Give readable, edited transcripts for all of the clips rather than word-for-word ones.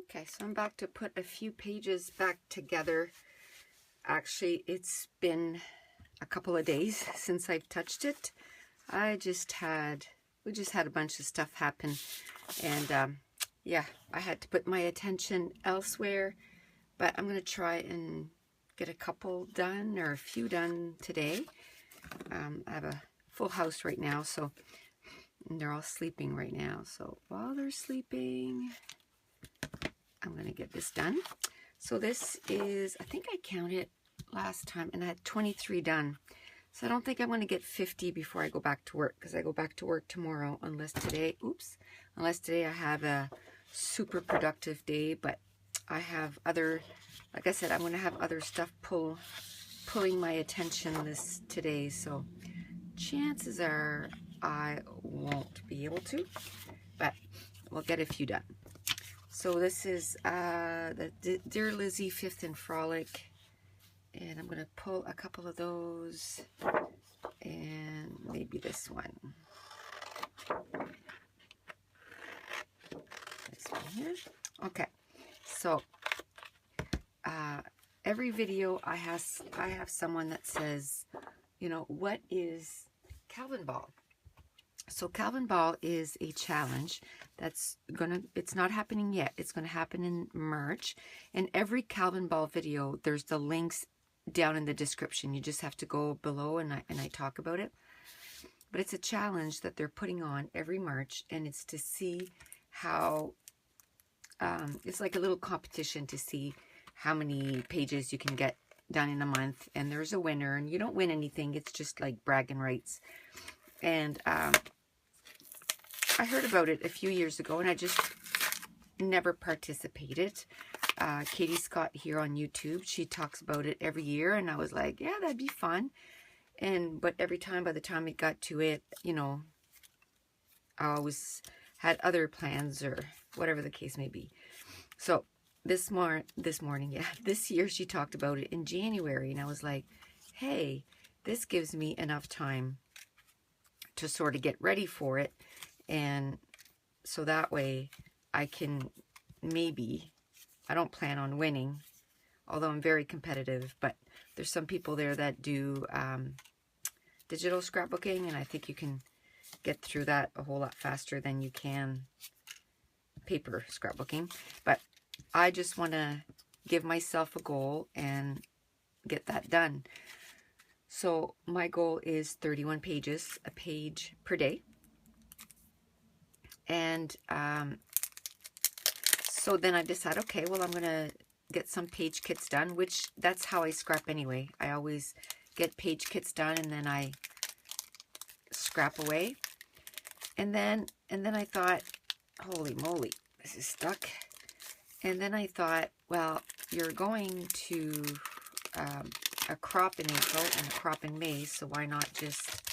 Okay, so I'm back to put a few pages back together. Actually, it's been a couple of days since I've touched it. We just had a bunch of stuff happen, and yeah, I had to put my attention elsewhere, but I'm going to try and get a couple done, or a few done today. I have a full house right now, so and they're all sleeping right now. So while they're sleeping, I'm going to get this done. So this is, I think I counted last time, and I had 23 done. So I don't think I'm going to get 50 before I go back to work, because I go back to work tomorrow, unless today I have a super productive day. But I have other, like I said, I'm going to have other stuff pulling my attention today. So chances are I won't be able to, but we'll get a few done. So this is the Dear Lizzie 5th and Frolic, and I'm going to pull a couple of those, and maybe this one. This one here. Okay, so every video I have someone that says, you know, what is Calvinball? So Calvinball is a challenge that's it's not happening yet. It's gonna happen in March. And every Calvinball video, there's the links down in the description. You just have to go below and I talk about it. But it's a challenge that they're putting on every March, and it's to see how, it's like a little competition to see how many pages you can get done in a month. And there's a winner, and you don't win anything. It's just like bragging rights. And I heard about it a few years ago, and I just never participated. Katie Scott here on YouTube, she talks about it every year, and I was like, yeah, that'd be fun. But every time, by the time it got to it, you know, I always had other plans or whatever the case may be. So this year she talked about it in January, and I was like, hey, this gives me enough time to sort of get ready for it. And so that way I can maybe, I don't plan on winning, although I'm very competitive, but there's some people there that do digital scrapbooking, and I think you can get through that a whole lot faster than you can paper scrapbooking. But I just want to give myself a goal and get that done. So my goal is 31 pages, a page per day. And so then I decided, okay, well, I'm going to get some page kits done, which that's how I scrap anyway. I always get page kits done, and then I scrap away. And then I thought, holy moly, this is stuck. And then I thought, well, you're going to a crop in April and a crop in May, so why not just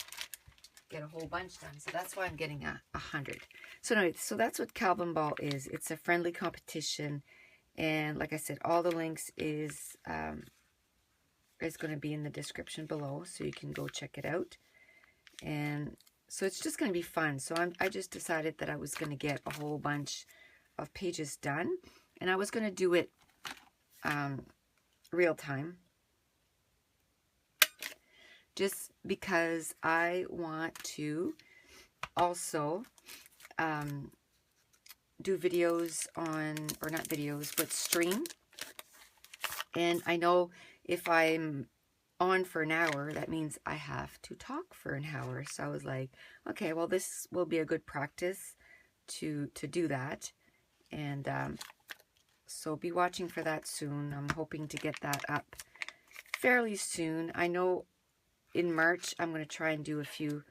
get a whole bunch done? So that's why I'm getting 100. So anyway, so that's what Calvinball is. It's a friendly competition, and like I said, all the links is going to be in the description below, so you can go check it out. And so it's just going to be fun. So I just decided that I was going to get a whole bunch of pages done, and I was going to do it real time, just because I want to also do videos on, or not videos, but stream. And I know if I'm on for an hour, that means I have to talk for an hour. So I was like, okay, well, this will be a good practice to do that. And so be watching for that soon. I'm hoping to get that up fairly soon. I know in March I'm going to try and do a few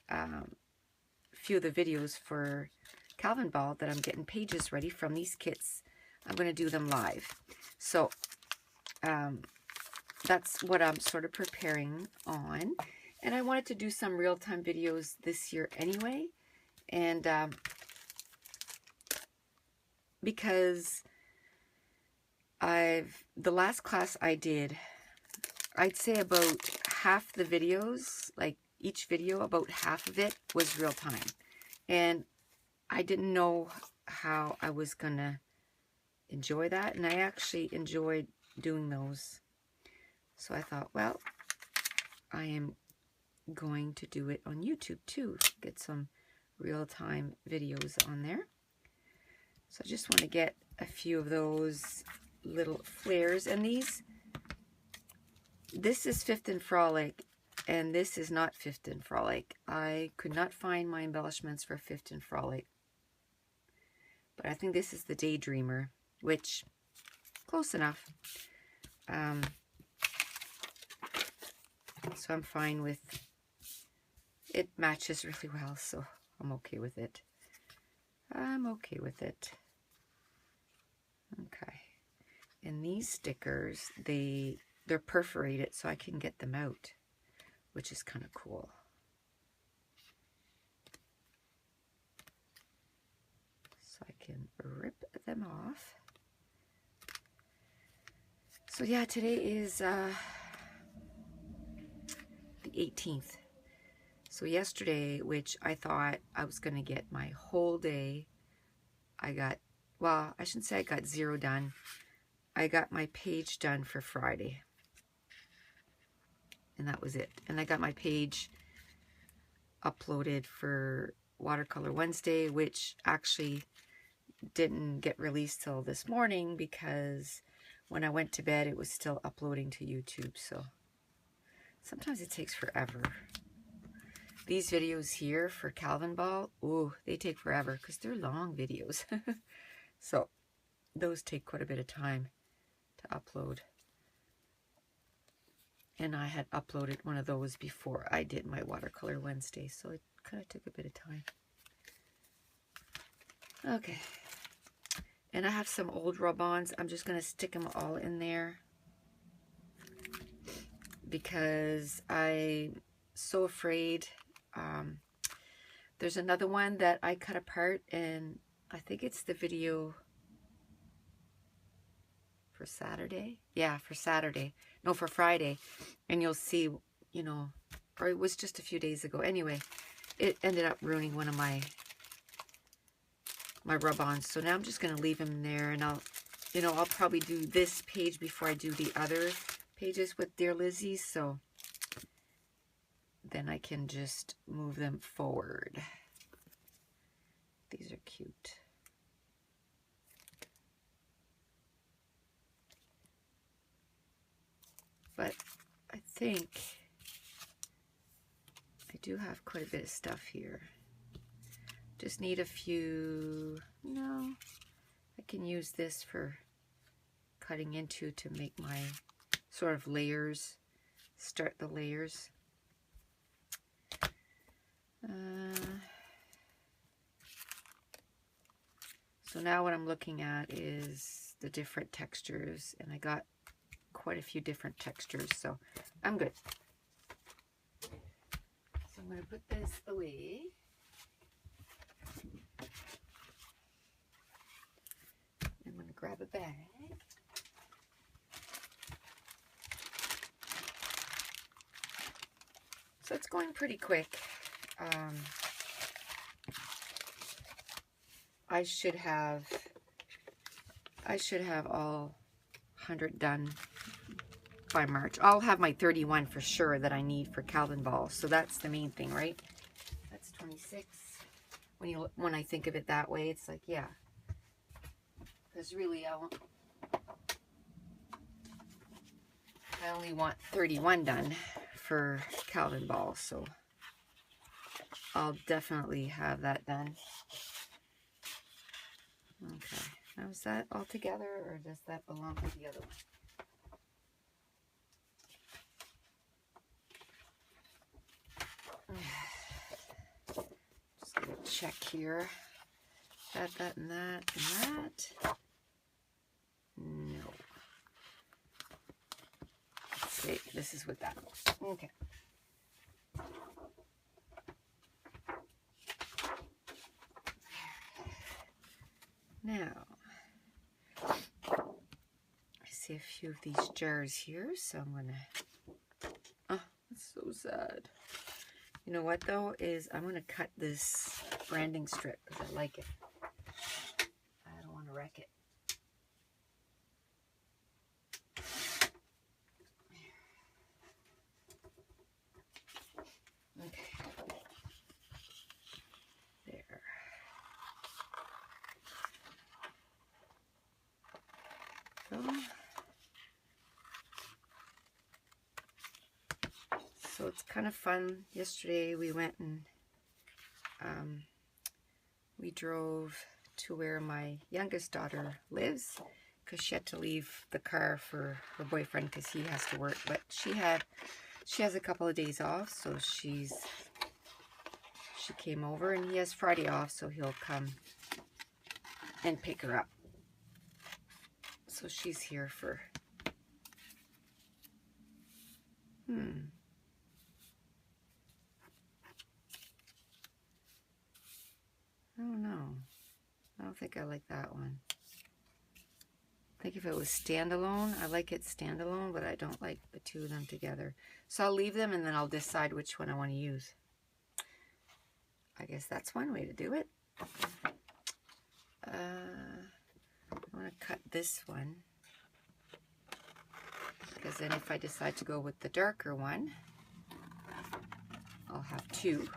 of the videos for Calvinball that I'm getting pages ready from these kits. I'm going to do them live. So that's what I'm sort of preparing on. And I wanted to do some real-time videos this year anyway. And because the last class I did, I'd say about half the videos, like each video, about half of it was real time. And I didn't know how I was gonna enjoy that, and I actually enjoyed doing those. So I thought, well, I am going to do it on YouTube too, get some real-time videos on there. So I just want to get a few of those little flares, and this is Fifth and Frolic, and this is not Fifth and Frolic. I could not find my embellishments for Fifth and Frolic, but I think this is the Daydreamer, which, close enough. So I'm fine with it. Matches really well, so I'm okay with it. I'm okay with it. Okay. And these stickers, they're perforated, so I can get them out, which is kind of cool. So I can rip them off. So yeah, today is the 18th. So yesterday, which I thought I was going to get my whole day, I got, well, I shouldn't say I got 0 done. I got my page done for Friday. And that was it. And I got my page uploaded for Watercolor Wednesday, which actually didn't get released till this morning because when I went to bed, it was still uploading to YouTube. So sometimes it takes forever. These videos here for Calvinball, ooh, they take forever because they're long videos. So those take quite a bit of time to upload. And I had uploaded one of those before I did my Watercolor Wednesday, so it kind of took a bit of time. Okay. And I have some old rub-ons. I'm just going to stick them all in there because I'm so afraid. There's another one that I cut apart, and I think it's the video for Saturday. Yeah, for Saturday. No, for Friday. And you'll see, you know, or it was just a few days ago. Anyway, it ended up ruining one of my rub-ons. So now I'm just going to leave them there, and I'll probably do this page before I do the other pages with Dear Lizzie. So then I can just move them forward. These are cute. But I think I do have quite a bit of stuff here. Just need a few. No, I can use this for cutting into to make my sort of layers, start the layers. So now what I'm looking at is the different textures, and I got quite a few different textures, so I'm good. So I'm going to put this away. I'm going to grab a bag. So it's going pretty quick. I should have all 100 done by March. I'll have my 31 for sure that I need for Calvinball. So that's the main thing, right? That's 26. When I think of it that way, it's like, yeah. Because really, I only want 31 done for Calvinball, so I'll definitely have that done. Okay, now is that all together, or does that belong to the other one? Just gonna check here. That, and that, and that. No. Let's see, this is with that. Okay. Now, I see a few of these jars here, so I'm gonna, oh, that's so sad. You know what though, is I'm gonna cut this branding strip because I like it. I don't want to wreck it. So it's kind of fun. Yesterday we went and we drove to where my youngest daughter lives, because she had to leave the car for her boyfriend because he has to work. But she has a couple of days off, so she came over, and he has Friday off, so he'll come and pick her up. So she's here for I don't know. I don't think I like that one. I think if it was standalone, I like it standalone, but I don't like the two of them together. So I'll leave them and then I'll decide which one I want to use. I guess that's one way to do it. I want to cut this one, because then if I decide to go with the darker one, I'll have two.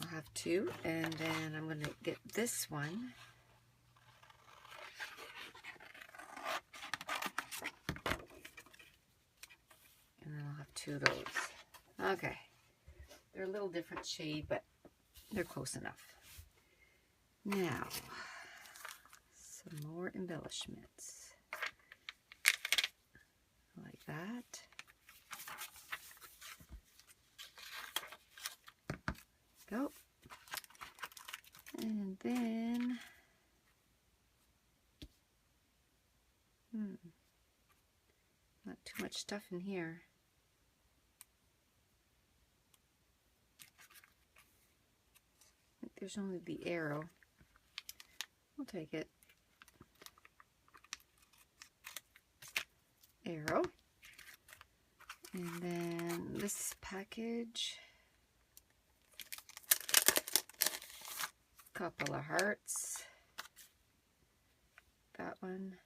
I'll have two, and then I'm going to get this one. And then I'll have two of those. Okay. They're a little different shade, but they're close enough. Now, some more embellishments. Like that. Go. And then not too much stuff in here. I think there's only the arrow. We'll take it. Arrow. And then this package. Couple of hearts. That one.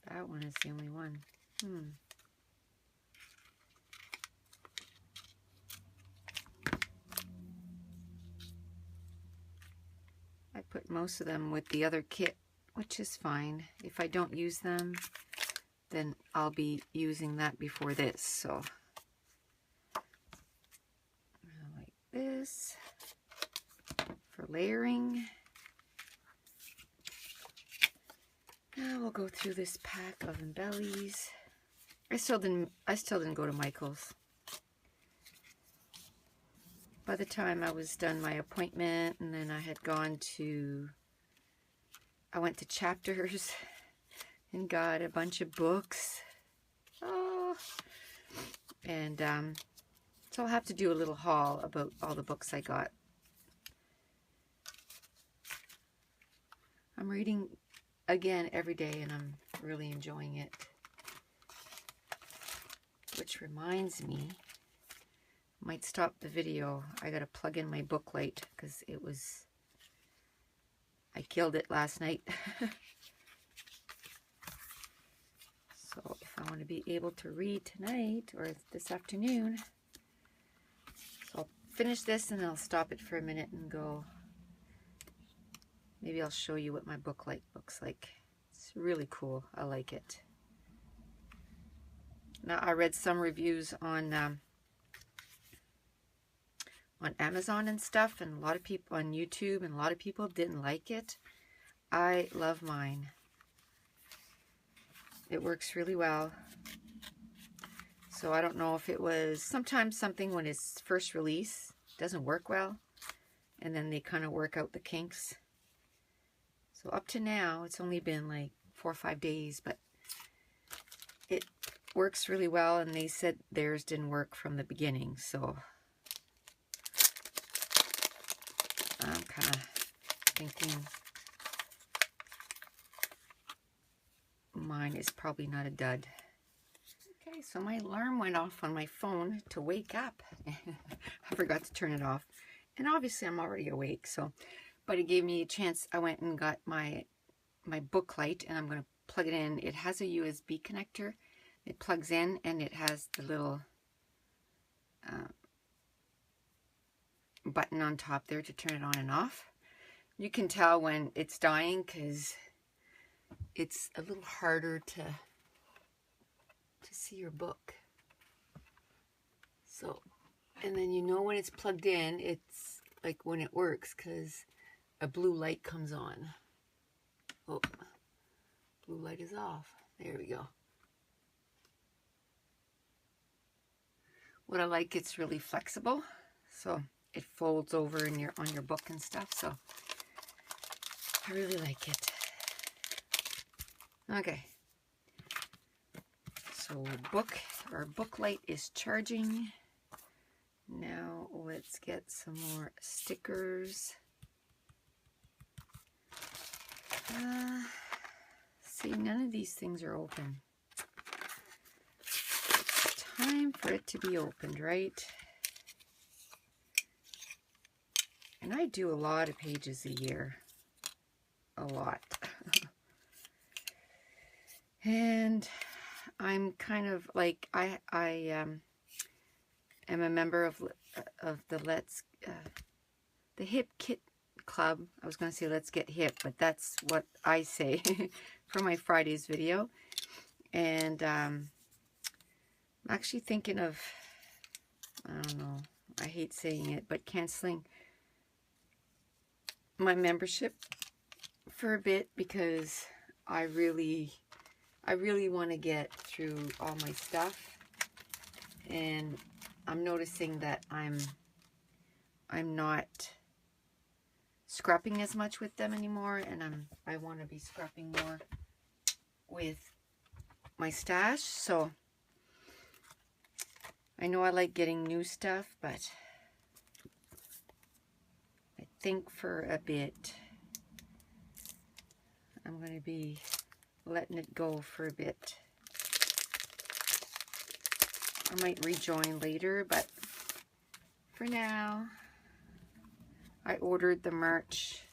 That one is the only one. I put most of them with the other kit, which is fine. If I don't use them, then I'll be using that before this. So like this for layering. Now we'll go through this pack of embellies. I still didn't go to Michael's. By the time I was done my appointment, and then I went to Chapters and got a bunch of books. Oh, and so I'll have to do a little haul about all the books I got. I'm reading again every day, and I'm really enjoying it. Which reminds me, I might stop the video. I gotta plug in my book light because I killed it last night. So if I want to be able to read tonight or this afternoon, so I'll finish this and I'll stop it for a minute and go. Maybe I'll show you what my book light looks like. It's really cool. I like it. Now, I read some reviews on Amazon and stuff, and a lot of people on YouTube, and a lot of people didn't like it. I love mine. It works really well. So I don't know if it was sometimes something when it's first release doesn't work well, and then they kind of work out the kinks. So up to now, it's only been like 4 or 5 days, but it works really well, and they said theirs didn't work from the beginning, so I'm kind of thinking mine is probably not a dud. Okay, so my alarm went off on my phone to wake up. I forgot to turn it off, and obviously I'm already awake, so but it gave me a chance. I went and got my book light, and I'm going to plug it in. It has a USB connector. It plugs in, and it has the little button on top there to turn it on and off. You can tell when it's dying because it's a little harder to see your book. So, and then you know when it's plugged in, it's like when it works, because a blue light comes on. Oh, blue light is off. There we go. What I like, it's really flexible, so it folds over in on your book and stuff. So I really like it. Okay. So our book light is charging. Now let's get some more stickers. See, none of these things are open. Time for it to be opened, right? And I do a lot of pages a year. A lot. And I'm kind of like, I am a member of the the Hip Kit Club. I was going to say Let's Get Hip, but that's what I say for my Fridays video. And I'm actually thinking of, I don't know, I hate saying it, but canceling my membership for a bit, because I really want to get through all my stuff, and I'm noticing that I'm not scrapping as much with them anymore, and I want to be scrapping more with my stash. So I know I like getting new stuff, but I think for a bit I'm going to be letting it go for a bit. I might rejoin later, but for now, I ordered the merch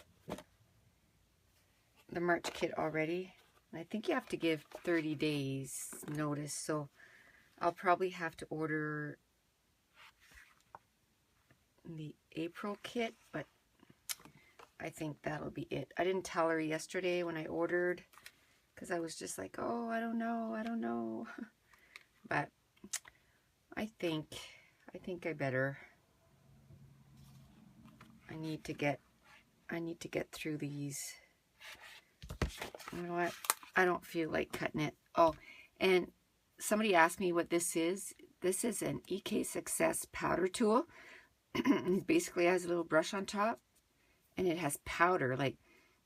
kit already. And I think you have to give 30 days notice, so I'll probably have to order the April kit, but I think that'll be it. I didn't tell her yesterday when I ordered, because I was just like, oh, I don't know. But I think I better. I need to get through these. You know what? I don't feel like cutting it. Oh, and somebody asked me what this is. This is an EK Success powder tool. It basically has a little brush on top, and it has powder, like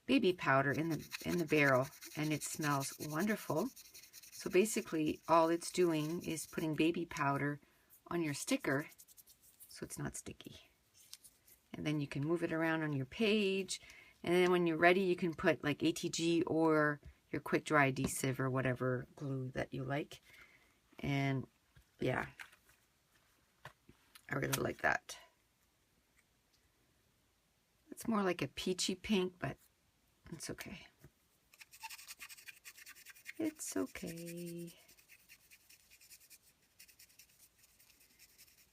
baby powder in the barrel, and it smells wonderful. So basically all it's doing is putting baby powder on your sticker so it's not sticky. And then you can move it around on your page, and then when you're ready you can put like ATG or your quick dry adhesive or whatever glue that you like. And yeah, I really like that. It's more like a peachy pink, but it's okay. It's okay.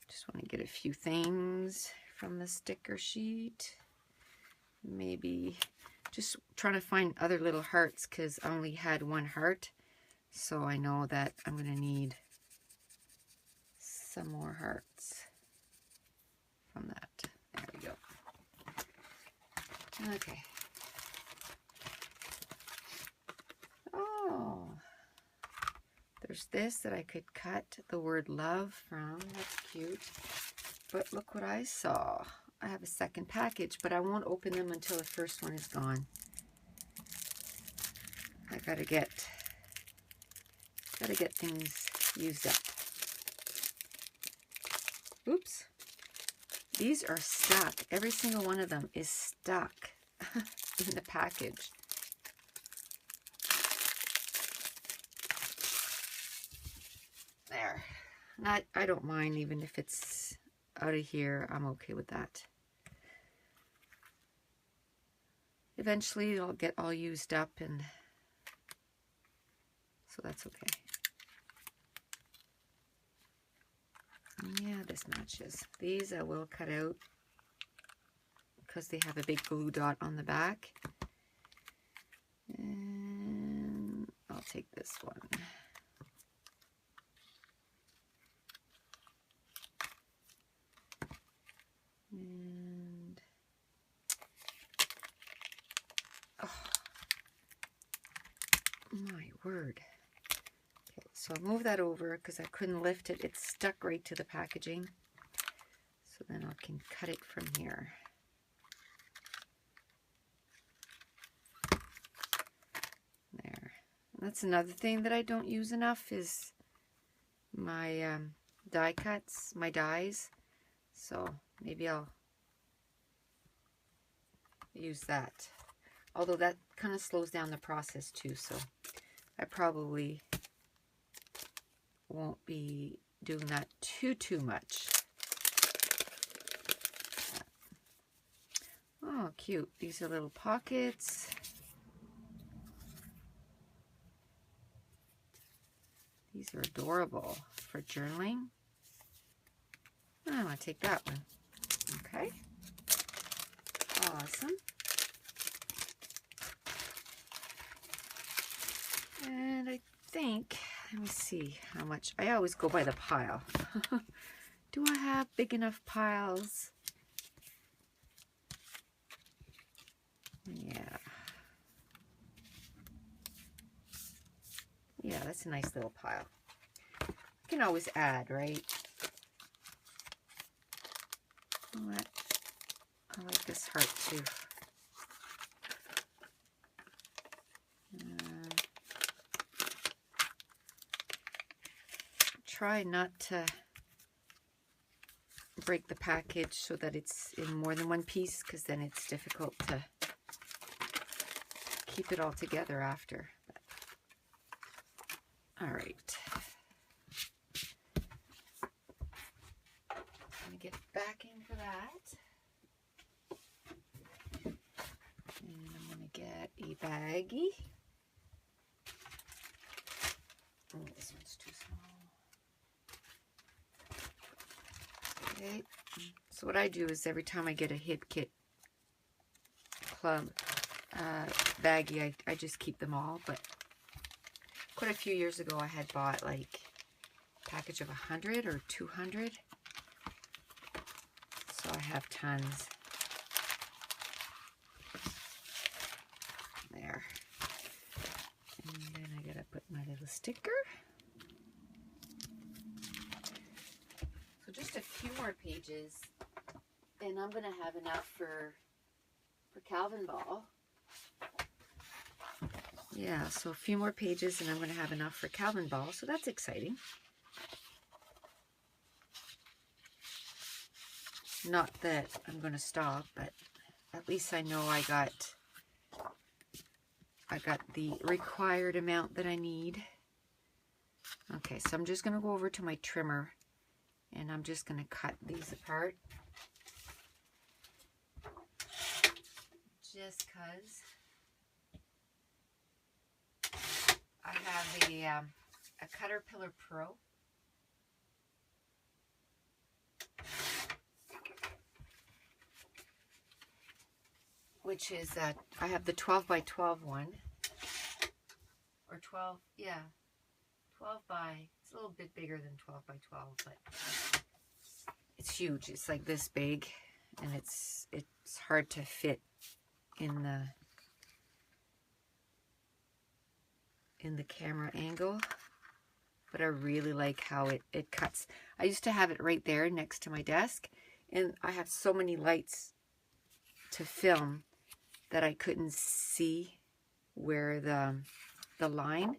Just want to get a few things from the sticker sheet. Maybe just trying to find other little hearts, because I only had one heart. So I know that I'm going to need some more hearts from that. There we go. Okay. Oh, there's this that I could cut the word love from. That's cute. But look what I saw. I have a second package, but I won't open them until the first one is gone. I gotta get things used up. Oops. These are stuck. Every single one of them is stuck in the package. There. I don't mind even if it's out of here. I'm okay with that. Eventually it'll get all used up, and so that's okay. Yeah, this matches. These I will cut out because they have a big glue dot on the back. And take this one. And oh, my word. Okay, so I'll move that over because I couldn't lift it. It's stuck right to the packaging. So then I can cut it from here. There. And that's another thing that I don't use enough is my die cuts, my dies. So maybe I'll use that. Although that kind of slows down the process too, so I probably won't be doing that too much. Oh, cute. These are little pockets. These are adorable for journaling. I want to take that one. Okay. Awesome. And I think, let me see how much. I always go by the pile. Do I have big enough piles? Yeah. Yeah, that's a nice little pile. You can always add, right? I like this heart too. Try not to break the package so that it's in more than one piece, because then it's difficult to keep it all together after. All right. I'm going to get back in for that. And I'm going to get a baggie. Oh, this one's too small. Okay. So what I do is every time I get a Hit Kit Club baggie, I just keep them all. But quite a few years ago, I had bought like a package of 100 or 200. So I have tons. There. And then I gotta put my little sticker. So just a few more pages, and I'm gonna have enough for Calvinball. Yeah, so a few more pages and I'm going to have enough for Calvinball, so that's exciting. Not that I'm going to stop, but at least I know I got the required amount that I need. Okay, so I'm just going to go over to my trimmer and I'm just going to cut these apart. Just because I have a Caterpillar Pro. Which is I have the 12 by 12 one. Or 12, yeah. 12 by, it's a little bit bigger than 12 by 12, but it's huge. It's like this big, and it's hard to fit in the camera angle, but I really like how it cuts. I used to have it right there next to my desk, and I have so many lights to film that I couldn't see where the line,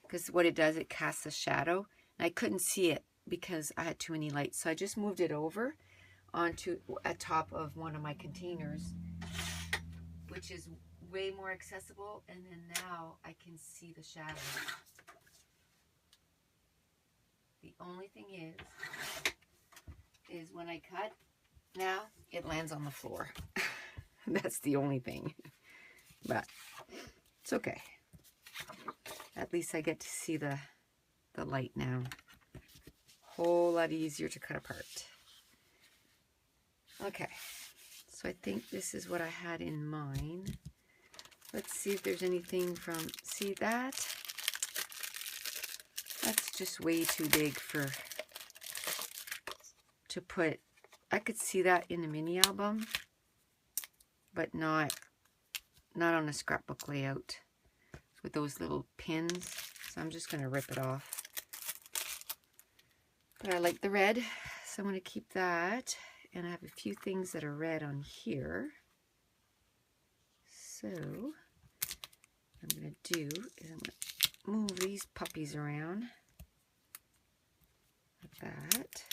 because what it does, it casts a shadow, and I couldn't see it because I had too many lights. So I just moved it over onto a top of one of my containers, which is way more accessible, and then now I can see the shadow. The only thing is when I cut, now it lands on the floor. That's the only thing, but it's okay. At least I get to see the light now. Whole lot easier to cut apart. Okay, so I think this is what I had in mind. Let's see if there's anything from, see that? just way too big to put. I could see that in a mini album, but not on a scrapbook layout with those little pins. So I'm just going to rip it off. But I like the red, so I'm going to keep that. And I have a few things that are red on here. So what I'm going to do is I'm going to move these puppies around like that.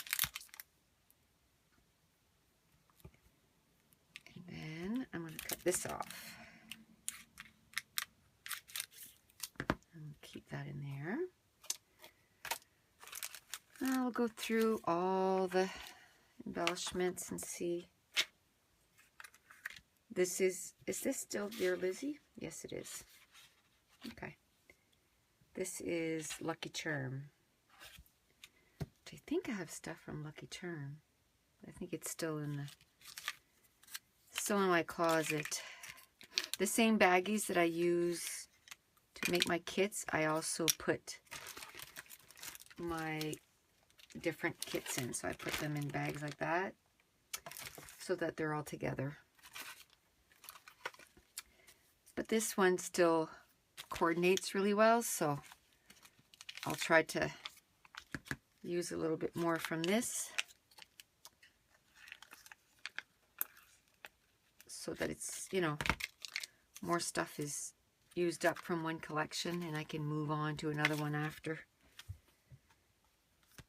And then I'm going to cut this off. And keep that in there. I'll go through all the embellishments and see. This is this still Dear Lizzie? Yes, it is. Okay. This is Lucky Charm. I think I have stuff from Lucky Charm. I think it's still in my closet. The same baggies that I use to make my kits, I also put my different kits in. So I put them in bags like that so that they're all together. But this one still coordinates really well, so I'll try to use a little bit more from this so that it's, you know, more stuff is used up from one collection and I can move on to another one after.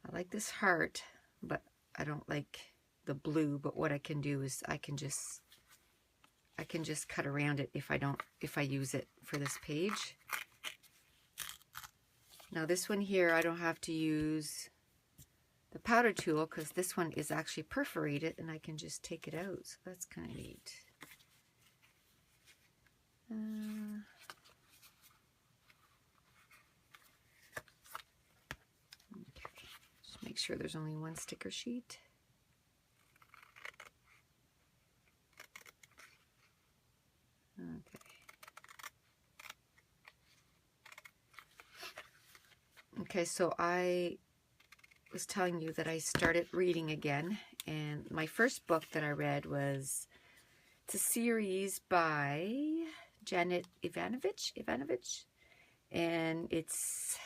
I like this heart, but I don't like the blue, but what I can do is I can just cut around it if I use it for this page. Now this one here, I don't have to use the powder tool because this one is actually perforated and I can just take it out. So that's kind of neat. Okay, just make sure there's only one sticker sheet. Okay, so I was telling you that I started reading again, and my first book that I read it's a series by Janet Ivanovich, and it's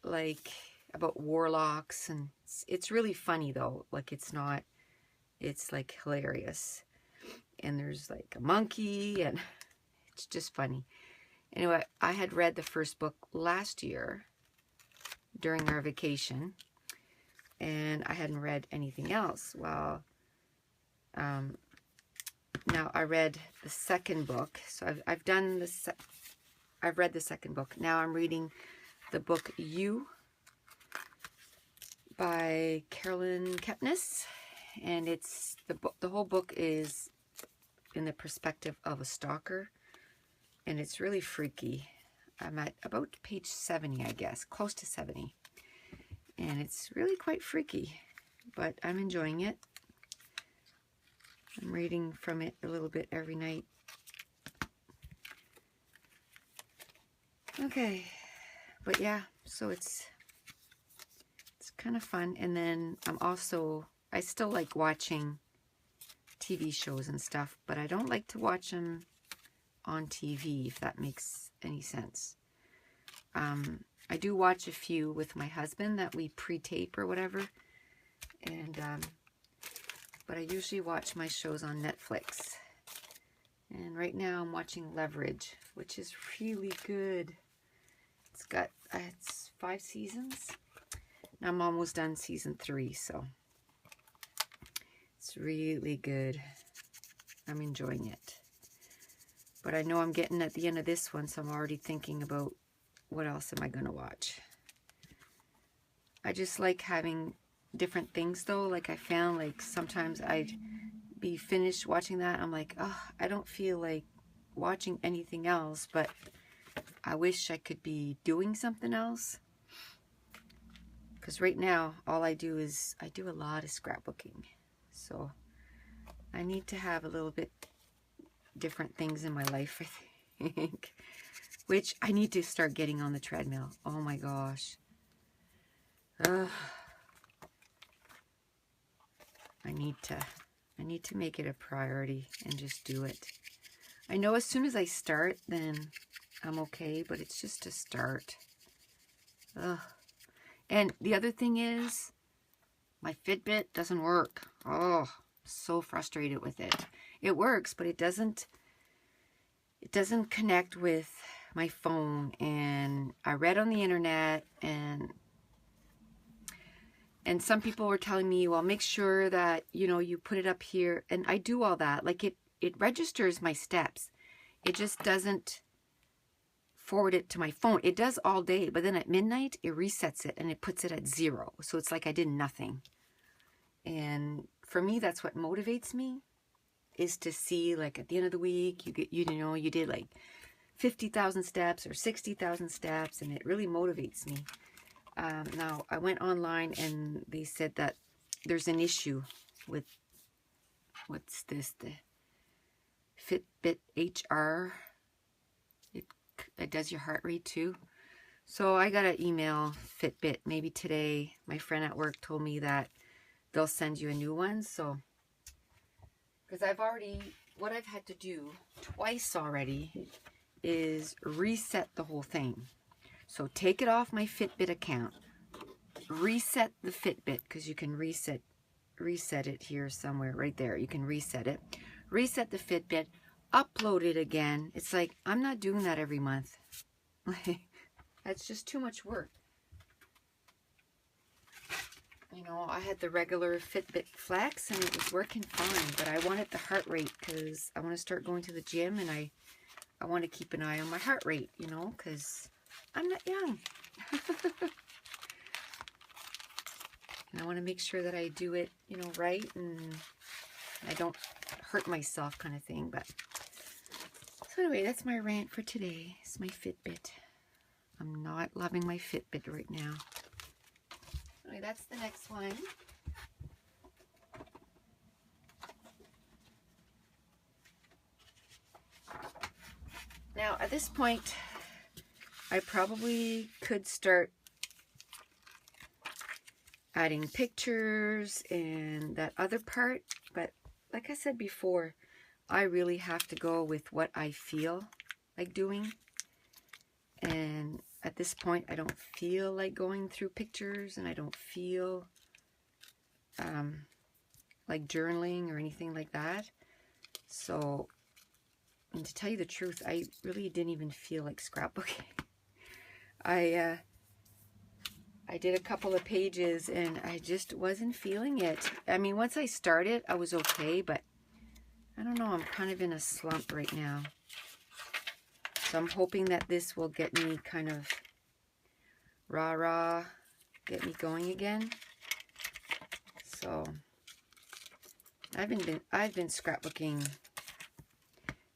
like about warlocks, and it's really funny though. Like it's like hilarious, and there's like a monkey, and it's just funny. Anyway, I had read the first book last year during our vacation, and I hadn't read anything else. Well, now I read the second book, so I've read the second book. Now I'm reading the book You by Carolyn Kepnes, and it's the whole book is in the perspective of a stalker, and it's really freaky. I'm at about page 70, I guess, close to 70. And it's really quite freaky, but I'm enjoying it. I'm reading from it a little bit every night. Okay, but yeah, so it's kind of fun. And then I still like watching TV shows and stuff, but I don't like to watch them on TV, if that makes any sense. I do watch a few with my husband that we pre-tape or whatever, and but I usually watch my shows on Netflix. And right now I'm watching Leverage, which is really good. It's 5 seasons. Now I'm almost done season 3, so it's really good. I'm enjoying it. But I know I'm getting at the end of this one, so I'm already thinking about what else am I going to watch. I just like having different things though. Like I found like sometimes I'd be finished watching that. I'm like, oh, I don't feel like watching anything else, but I wish I could be doing something else. Because right now, all I do is, I do a lot of scrapbooking. So I need to have a little bit different things in my life, I think. Which I need to start getting on the treadmill. Oh my gosh. I need to make it a priority and just do it. I know as soon as I start, then I'm okay, but it's just a start. Ugh. And the other thing is, my Fitbit doesn't work. Oh, so frustrated with it. It works, but it doesn't connect with my phone. And I read on the internet, and some people were telling me, well, make sure that, you know, you put it up here. And I do all that. Like it registers my steps. It just doesn't forward it to my phone. It does all day, but then at midnight, it resets it and it puts it at 0. So it's like I did nothing. And for me, that's what motivates me, is to see, like, at the end of the week, you did like 50,000 steps or 60,000 steps, and it really motivates me. Now, I went online and they said that there's an issue with, what's this, the Fitbit HR. It does your heart rate too. So I got to email Fitbit maybe today. My friend at work told me that they'll send you a new one. So, because what I've had to do twice already is reset the whole thing. So take it off my Fitbit account, reset the Fitbit, because you can reset it here somewhere, right there. You can reset it, reset the Fitbit, upload it again. It's like, I'm not doing that every month. That's just too much work. You know, I had the regular Fitbit Flex and it was working fine, but I wanted the heart rate because I want to start going to the gym, and I want to keep an eye on my heart rate, you know, because I'm not young. And I want to make sure that I do it, you know, right, and I don't hurt myself, kind of thing. But so anyway, that's my rant for today. It's my Fitbit. I'm not loving my Fitbit right now. Anyway, that's the next one. Now, at this point, I probably could start adding pictures and that other part, but like I said before, I really have to go with what I feel like doing. And at this point, I don't feel like going through pictures, and I don't feel like journaling or anything like that. So, and to tell you the truth, I really didn't even feel like scrapbooking. I did a couple of pages and I just wasn't feeling it. I mean, once I started, I was okay, but I don't know, I'm kind of in a slump right now. So I'm hoping that this will get me kind of rah-rah, get me going again. So I've been scrapbooking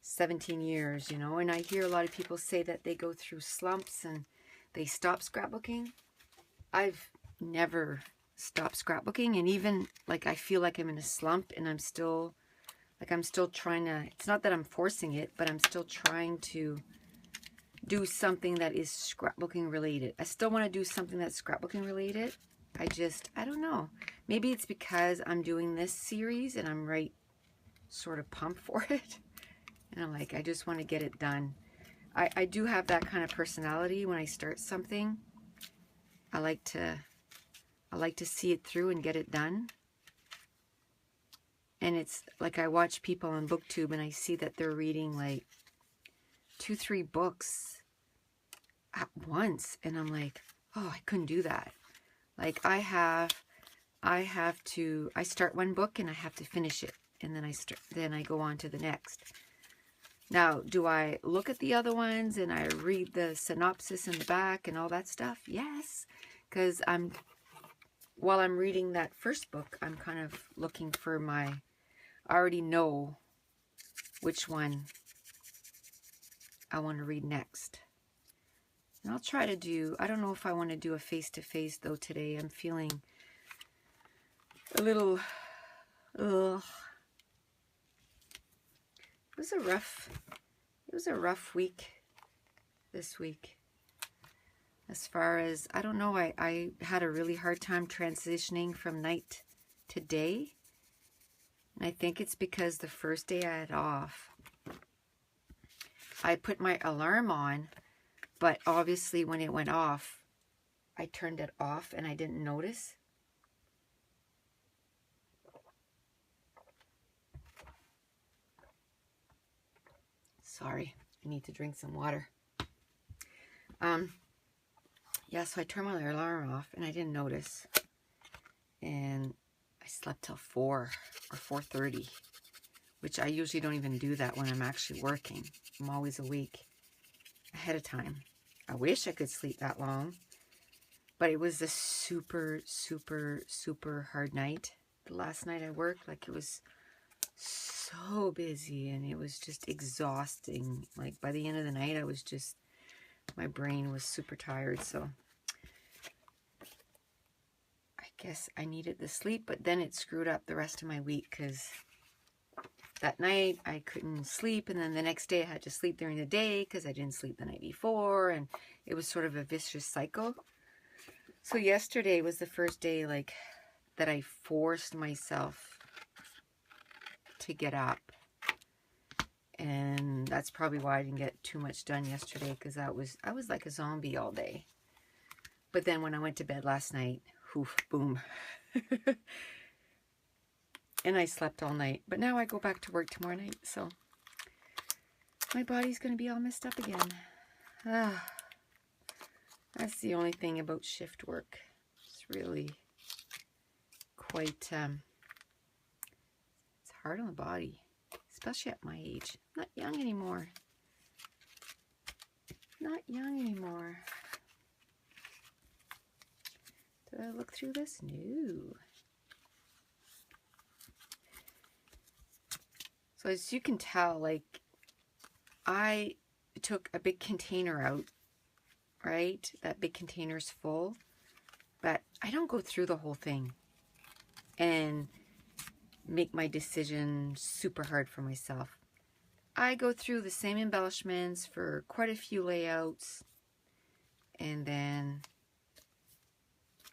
17 years, you know, and I hear a lot of people say that they go through slumps and they stop scrapbooking. I've never stopped scrapbooking, and even like I feel like I'm in a slump and I'm still trying to, it's not that I'm forcing it, but I'm still trying to do something that is scrapbooking related. I still want to do something that's scrapbooking related. I don't know. Maybe it's because I'm doing this series and I'm right sort of pumped for it. And I'm like, I just want to get it done. I do have that kind of personality. When I start something, I like to see it through and get it done. And it's like I watch people on BookTube and I see that they're reading like 2-3 books at once, and I'm like, oh, I couldn't do that. Like I start one book and I have to finish it, and then I go on to the next. Now, do I look at the other ones and I read the synopsis in the back and all that stuff? Yes, because while I'm reading that first book, I'm kind of looking for I already know which one I want to read next. And I'll try to do, I don't know if I want to do a face-to-face though today. I'm feeling a little, ugh. It was a rough week this week. As far as, I don't know, I had a really hard time transitioning from night to day. And I think it's because the first day I had off, I put my alarm on, but obviously when it went off, I turned it off and I didn't notice. Sorry, I need to drink some water. Yeah, so I turned my alarm off and I didn't notice. And I slept till 4 or 4:30, which I usually don't even do that when I'm actually working. I'm always awake ahead of time. I wish I could sleep that long, but it was a super, super, super hard night. The last night I worked, like, it was so busy and it was just exhausting. Like, by the end of the night, I was just, my brain was super tired. So I guess I needed the sleep, but then it screwed up the rest of my week because that night I couldn't sleep, and then the next day I had to sleep during the day because I didn't sleep the night before, and it was sort of a vicious cycle. So yesterday was the first day, like, that I forced myself to get up, and that's probably why I didn't get too much done yesterday, because I was like a zombie all day. But then when I went to bed last night, oof, boom. And I slept all night. But now I go back to work tomorrow night, so my body's going to be all messed up again. That's the only thing about shift work. It's really quite, it's hard on the body, especially at my age. I'm not young anymore. Not young anymore. Did I look through this? No. So as you can tell, like, I took a big container out, right? That big container's full, but I don't go through the whole thing and make my decision super hard for myself. I go through the same embellishments for quite a few layouts, and then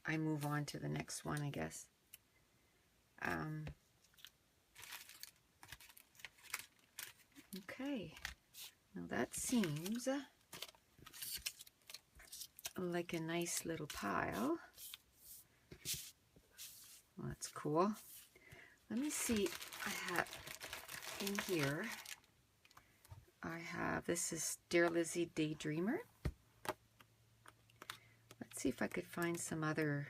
I move on to the next one, I guess. Okay, now that seems like a nice little pile. Well, that's cool. Let me see, I have in here, I have, this is Dear Lizzie Daydreamer. Let's see if I could find some other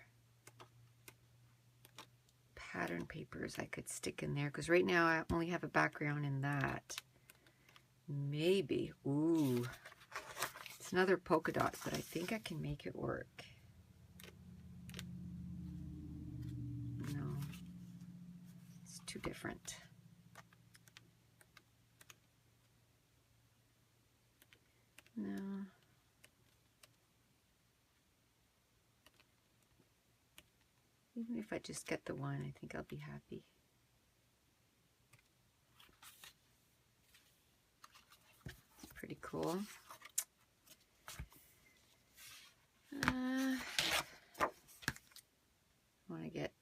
pattern papers I could stick in there, because right now I only have a background in that. Maybe, ooh, it's another polka dot, but I think I can make it work. No, it's too different. No. Even if I just get the one, I think I'll be happy. It's pretty cool. I want to get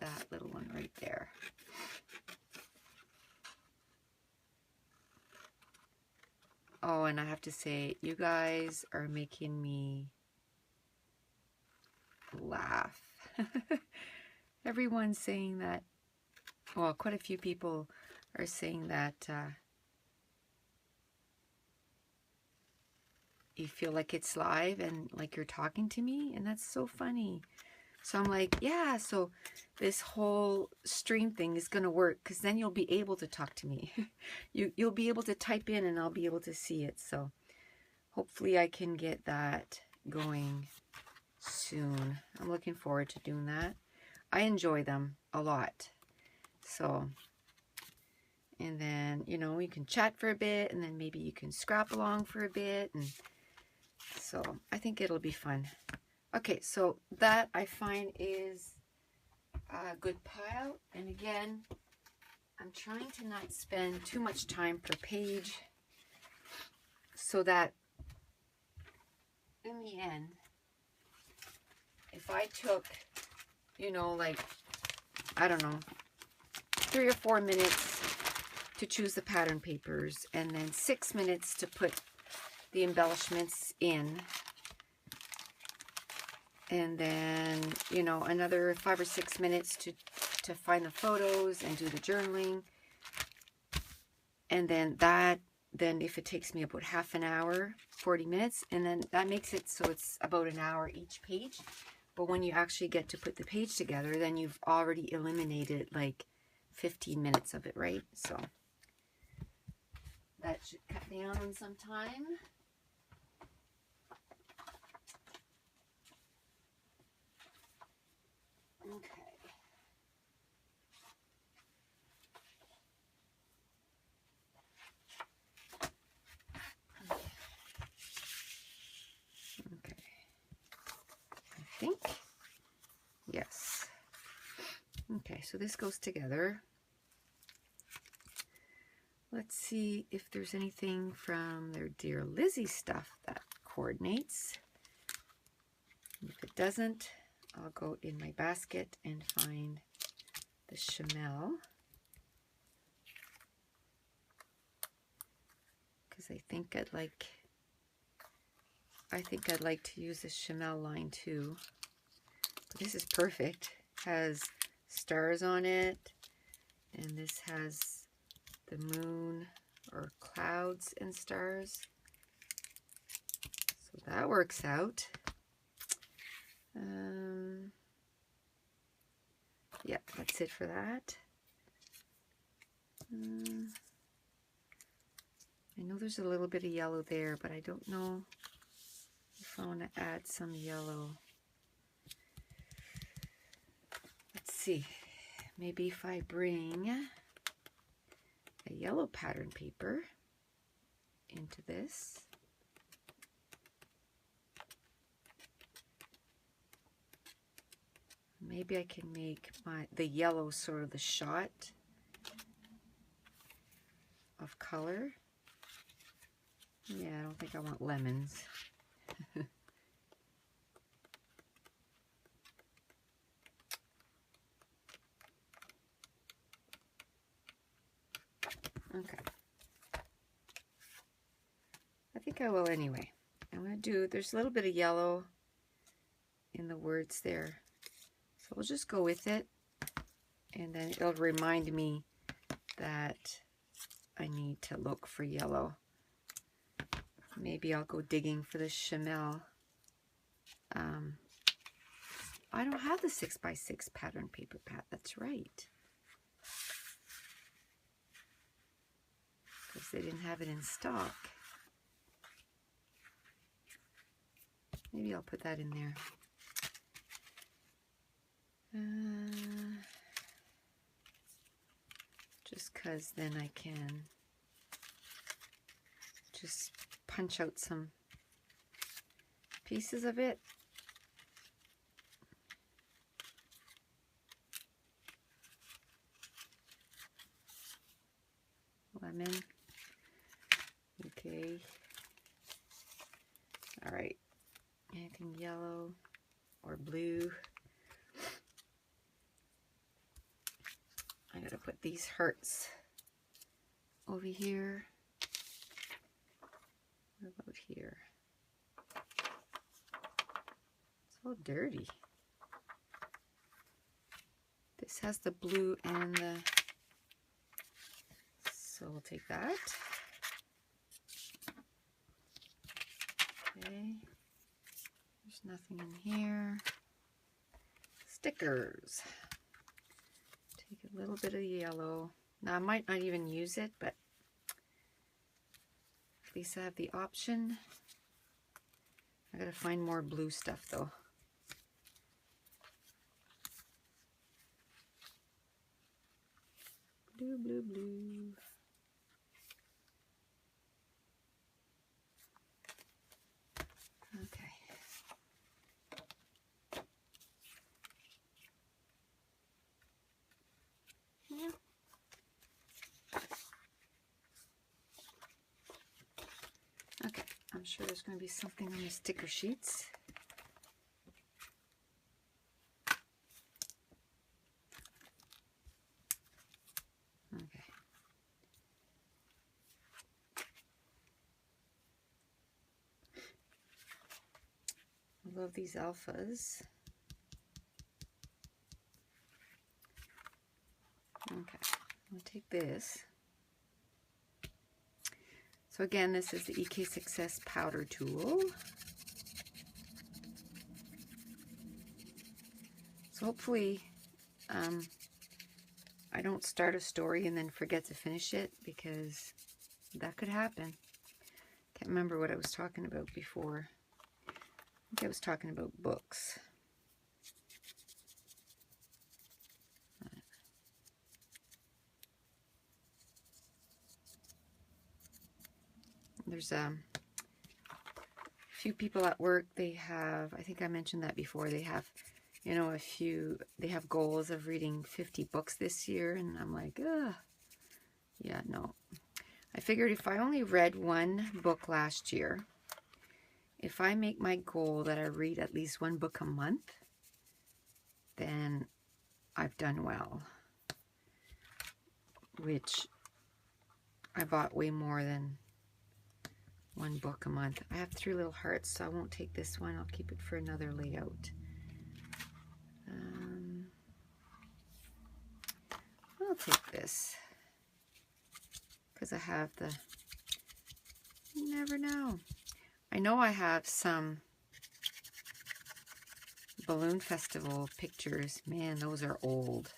that little one right there. Oh, and I have to say, you guys are making me laugh. Everyone's saying that, well, quite a few people are saying that you feel like it's live and like you're talking to me, and that's so funny. So I'm like, yeah, so this whole stream thing is going to work, because then you'll be able to talk to me. You'll be able to type in and I'll be able to see it. So hopefully I can get that going soon. I'm looking forward to doing that. I enjoy them a lot. So, and then, you know, you can chat for a bit, and then maybe you can scrap along for a bit. And so I think it'll be fun. Okay, so that I find is a good pile. And again, I'm trying to not spend too much time per page so that in the end, if I took, you know, like, I don't know, 3 or 4 minutes to choose the pattern papers, and then 6 minutes to put the embellishments in, and then, you know, another 5 or 6 minutes to find the photos and do the journaling, and then if it takes me about half an hour, 40 minutes, and then that makes it so it's about an hour each page. But when you actually get to put the page together, then you've already eliminated like 15 minutes of it, right? So that should cut down on some time. Okay. Okay. I think. Yes. Okay, so this goes together. Let's see if there's anything from their Dear Lizzie stuff that coordinates. If it doesn't, I'll go in my basket and find the Chamel, because I think I'd like to use this Chamel line too. But this is perfect. Has stars on it, and this has the moon or clouds and stars. So that works out. Yeah, that's it for that. I know there's a little bit of yellow there, but I don't know if I want to add some yellow. Let's see. Maybe if I bring a yellow pattern paper into this. Maybe I can make the yellow sort of the shot of color. Yeah, I don't think I want lemons. Okay. I think I will anyway. I'm going to do, there's a little bit of yellow in the words there. So we'll just go with it, and then it'll remind me that I need to look for yellow. Maybe I'll go digging for the Chamel. I don't have the 6x6 pattern paper pad. That's right. Because they didn't have it in stock. Maybe I'll put that in there. Just because then I can just punch out some pieces of it. Lemon. Okay. All right. Anything yellow or blue? I gotta put these hearts over here. What about here? It's all dirty. This has the blue and the... So we'll take that. Okay. There's nothing in here. Stickers. Take a little bit of yellow. Now I might not even use it, but at least I have the option. I gotta find more blue stuff though. Blue, blue, blue. Okay. Yeah. Okay, I'm sure there's going to be something on the sticker sheets. Okay. I love these alphas. Okay, I'll take this. So again, this is the EK Success powder tool. So hopefully I don't start a story and then forget to finish it, because that could happen. Can't remember what I was talking about before. I think I was talking about books. There's a few people at work, they have, I think I mentioned that before, they have, you know, they have goals of reading 50 books this year, and I'm like, ugh, yeah, no. I figured if I only read one book last year, if I make my goal that I read at least one book a month, then I've done well. Which I bought way more than one book a month. I have 3 little hearts, so I won't take this one. I'll keep it for another layout. I'll take this because I have the, you never know. I know I have some Balloon Festival pictures. Man, those are old.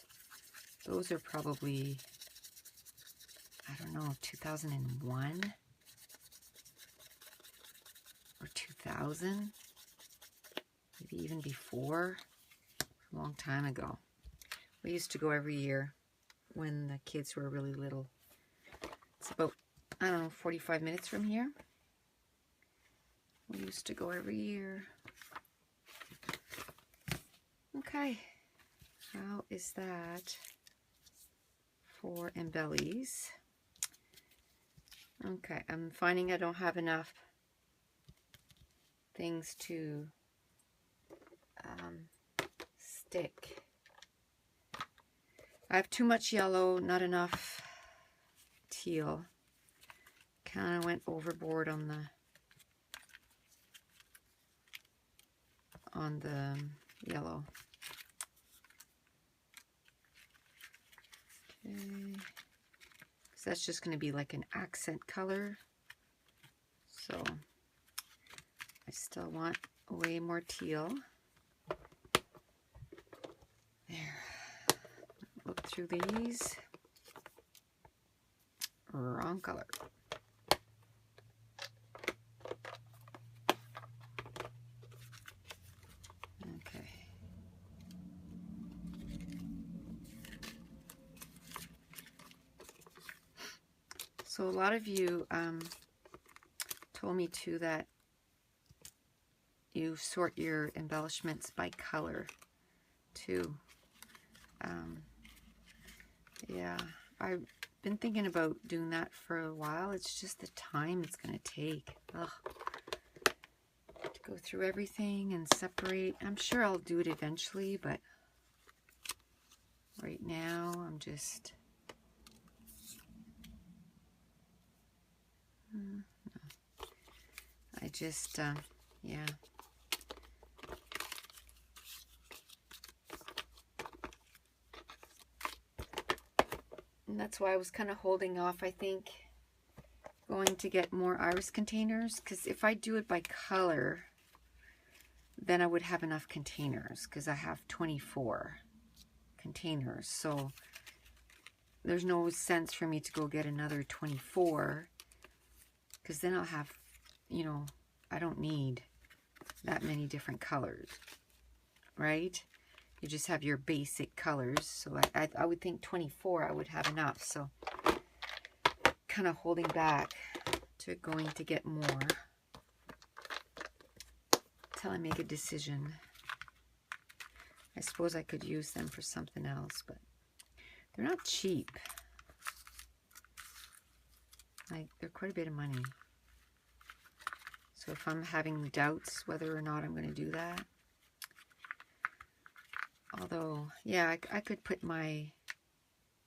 Those are probably, I don't know, 2001 or 2000, maybe even before, a long time ago. We used to go every year when the kids were really little. It's about, I don't know, 45 minutes from here. We used to go every year. Okay, how is that for embellies? Okay, I'm finding I don't have enough things to stick. I have too much yellow, not enough teal. Kind of went overboard on the yellow. Okay, because that's just going to be like an accent color. So I still want way more teal. There. Look through these. Wrong color. Okay. So a lot of you told me too that you sort your embellishments by color too. Yeah, I've been thinking about doing that for a while. It's just the time it's going to take. Ugh. To go through everything and separate. I'm sure I'll do it eventually, but right now I'm just... no. I just, yeah. And that's why I was kind of holding off, I think, going to get more iris containers. Because if I do it by color, then I would have enough containers. Because I have 24 containers. So there's no sense for me to go get another 24. Because then I'll have, you know, I don't need that many different colors. Right? You just have your basic colors. So I would think 24 I would have enough. So kind of holding back to going to get more until I make a decision. I suppose I could use them for something else, but they're not cheap. Like, they're quite a bit of money. So So if I'm having doubts whether or not I'm going to do that. Although, yeah, I could put my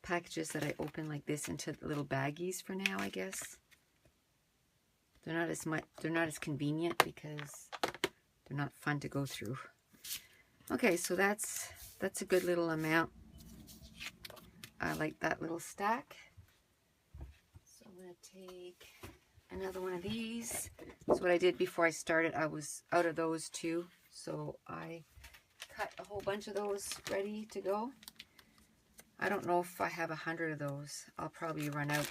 packages that I open like this into little baggies for now, I guess. They're not as convenient because they're not fun to go through. Okay, so that's a good little amount. I like that little stack. So I'm going to take another one of these. That's what I did before I started. I was out of those too, so I cut a whole bunch of those ready to go. I don't know if I have 100 of those. I'll probably run out.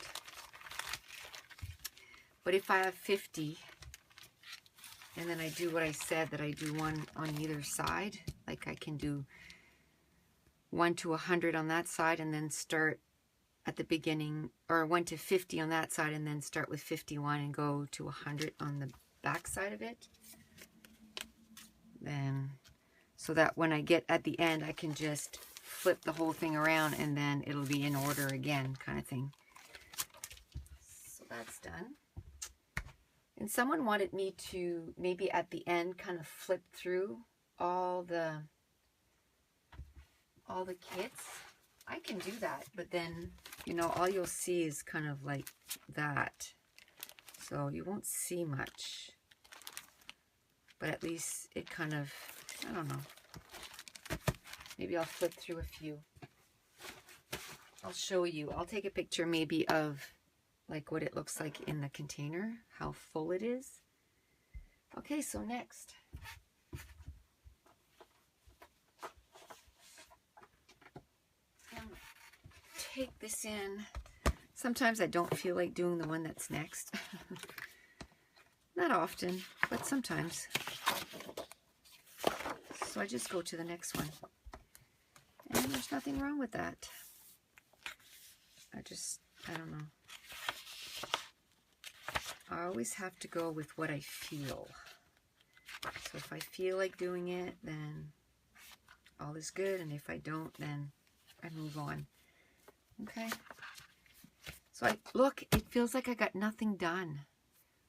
But if I have 50, and then I do what I said, that I do one on either side, like I can do 1 to 100 on that side and then start at the beginning, or 1 to 50 on that side and then start with 51 and go to 100 on the back side of it. Then, so that when I get at the end, I can just flip the whole thing around and then it'll be in order again, kind of thing. So that's done. And someone wanted me to maybe at the end kind of flip through all the kits. I can do that, but then, you know, all you'll see is kind of like that. So you won't see much. But at least it kind of, I don't know. Maybe I'll flip through a few. I'll show you. I'll take a picture maybe of like what it looks like in the container, how full it is. Okay, so next. Take this in. Sometimes I don't feel like doing the one that's next. Not often, but sometimes. So I just go to the next one. And there's nothing wrong with that. I don't know. I always have to go with what I feel. So if I feel like doing it, then all is good. And if I don't, then I move on. Okay. So look, it feels like I got nothing done.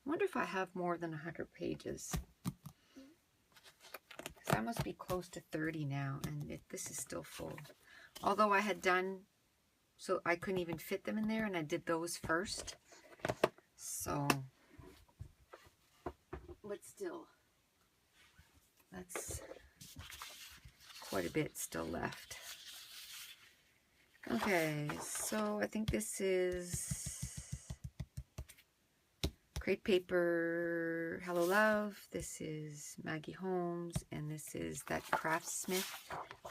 I wonder if I have more than 100 pages. Because I must be close to 30 now, and this is still full. Although I had done, so I couldn't even fit them in there, and I did those first. So, but still, that's quite a bit still left. Okay, so I think this is Crate Paper, Hello Love. This is Maggie Holmes, and this is that Craftsmith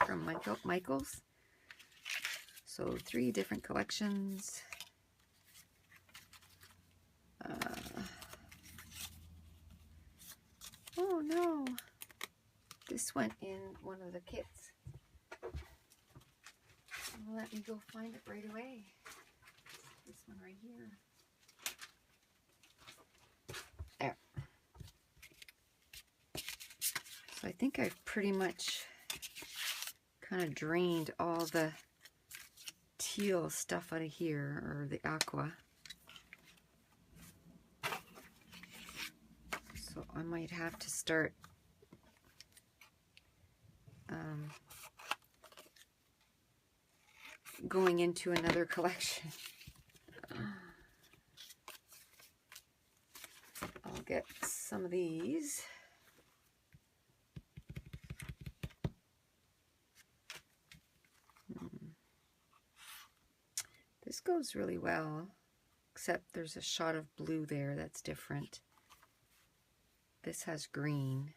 from Michaels. So 3 different collections. Oh no, this went in one of the kits. Well, let me go find it right away. This one right here. There. So I think I've pretty much kind of drained all the teal stuff out of here, or the aqua. So I might have to start going into another collection. I'll get some of these. This goes really well, except there's a shot of blue there that's different. This has green.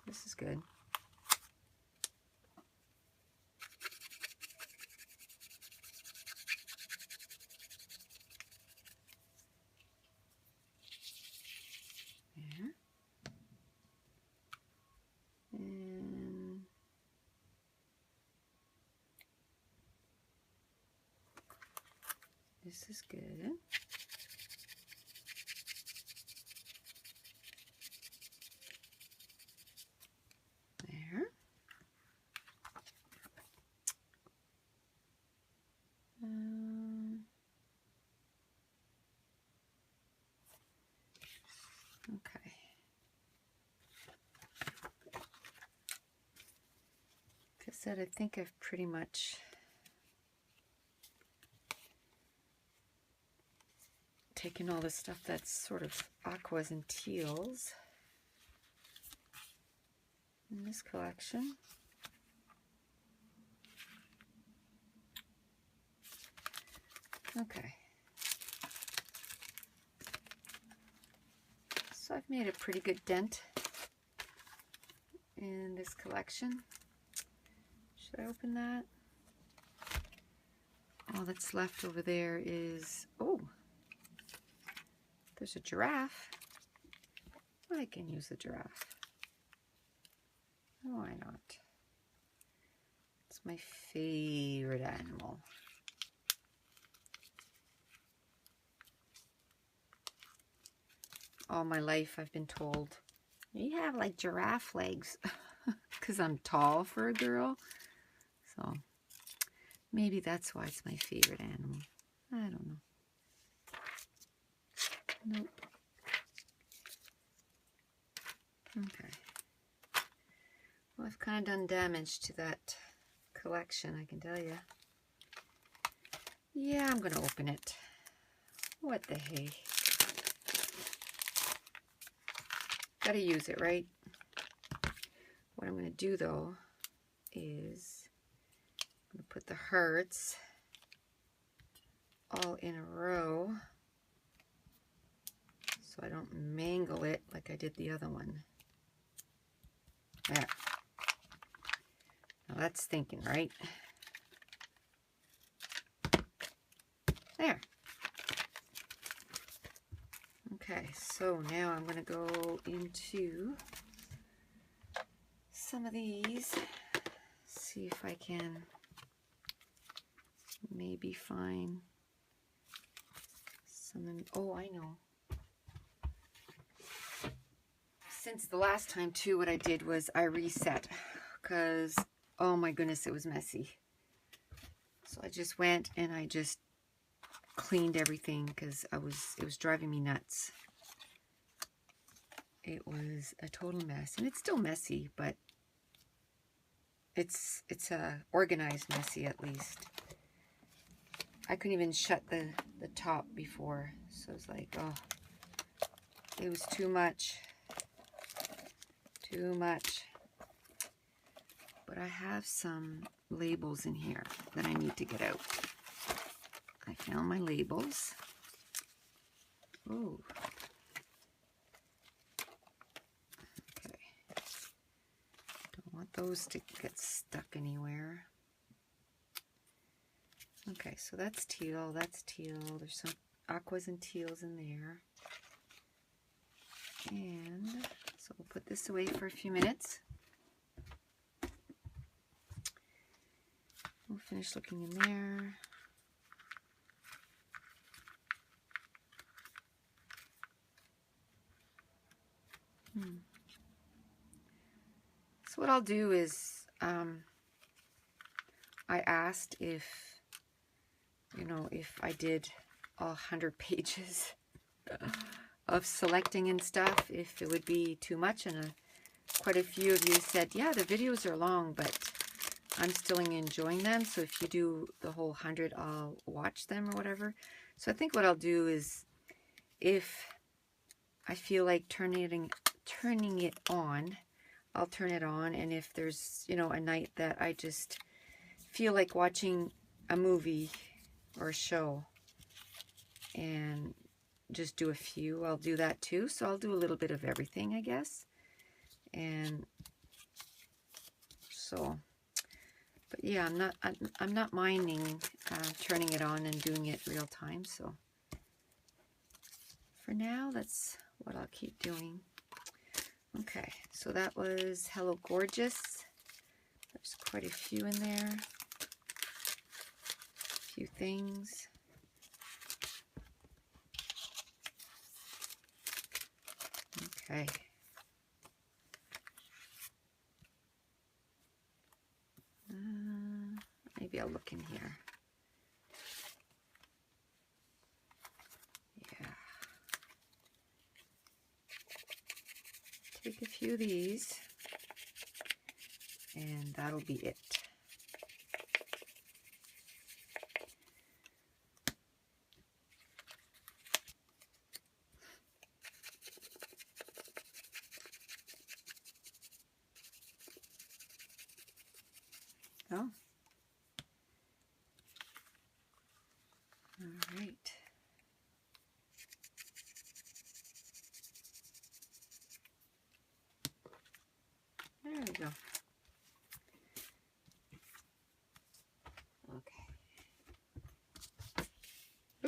This is good. There. And this is good. There. said, I think I've pretty much taken all the stuff that's sort of aquas and teals in this collection. Okay. So I've made a pretty good dent in this collection. Should I open that? All that's left over there is, oh, there's a giraffe. I can use a giraffe. Why not? It's my favorite animal. All my life I've been told, you have like giraffe legs because I'm tall for a girl. So maybe that's why it's my favorite animal. I don't know. Nope. Okay. Well, I've kind of done damage to that collection, I can tell you. Yeah, I'm going to open it. What the hey? Gotta use it, right? What I'm going to do, though, is I'm going to put the hearts all in a row so I don't mangle it like I did the other one. There. Now that's thinking, right? There. Okay, so now I'm going to go into some of these, see if I can maybe find some, oh, I know. Since the last time too, what I did was I reset because, oh my goodness, it was messy. So I just went and I just cleaned everything because it was driving me nuts. It was a total mess, and it's still messy, but it's a organized messy at least. I couldn't even shut the top before, so it's like, oh, it was too much. Too much. But I have some labels in here that I need to get out. I found my labels. Oh. Okay. Don't want those to get stuck anywhere. Okay, so that's teal, that's teal. There's some aquas and teals in there. And so we'll put this away for a few minutes. We'll finish looking in there. So what I'll do is, I asked if, you know, if I did all 100 pages of selecting and stuff, if it would be too much, and quite a few of you said, yeah, the videos are long, but I'm still enjoying them, so if you do the whole 100, I'll watch them or whatever. So I think what I'll do is, if I feel like turning it on, I'll turn it on, and if there's, you know, a night that I just feel like watching a movie or a show and just do a few, I'll do that too. So I'll do a little bit of everything, I guess. And so, but yeah, I'm not minding turning it on and doing it real time. So for now, that's what I'll keep doing. Okay, so that was Hello Gorgeous. There's quite a few in there. A few things. Okay. Maybe I'll look in here. Yeah. Take a few of these, and that'll be it.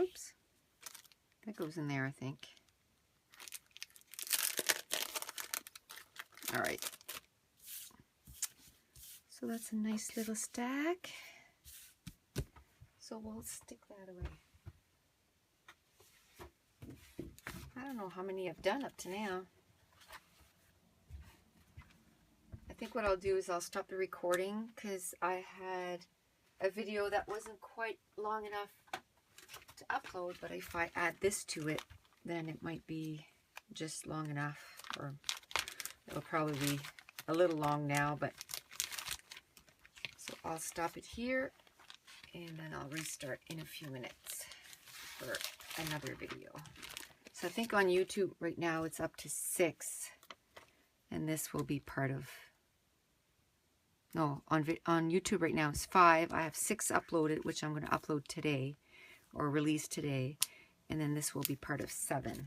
Oops. That goes in there, I think. All right. So that's a nice little stack. So we'll stick that away. I don't know how many I've done up to now. I think what I'll do is I'll stop the recording because I had a video that wasn't quite long enough to upload, but if I add this to it, then it might be just long enough, or it'll probably be a little long now, but so I'll stop it here and then I'll restart in a few minutes for another video. So I think on YouTube right now it's up to 6, and this will be part of, no, on YouTube right now it's 5. I have 6 uploaded, which I'm going to upload today or release today, and then this will be part of 7.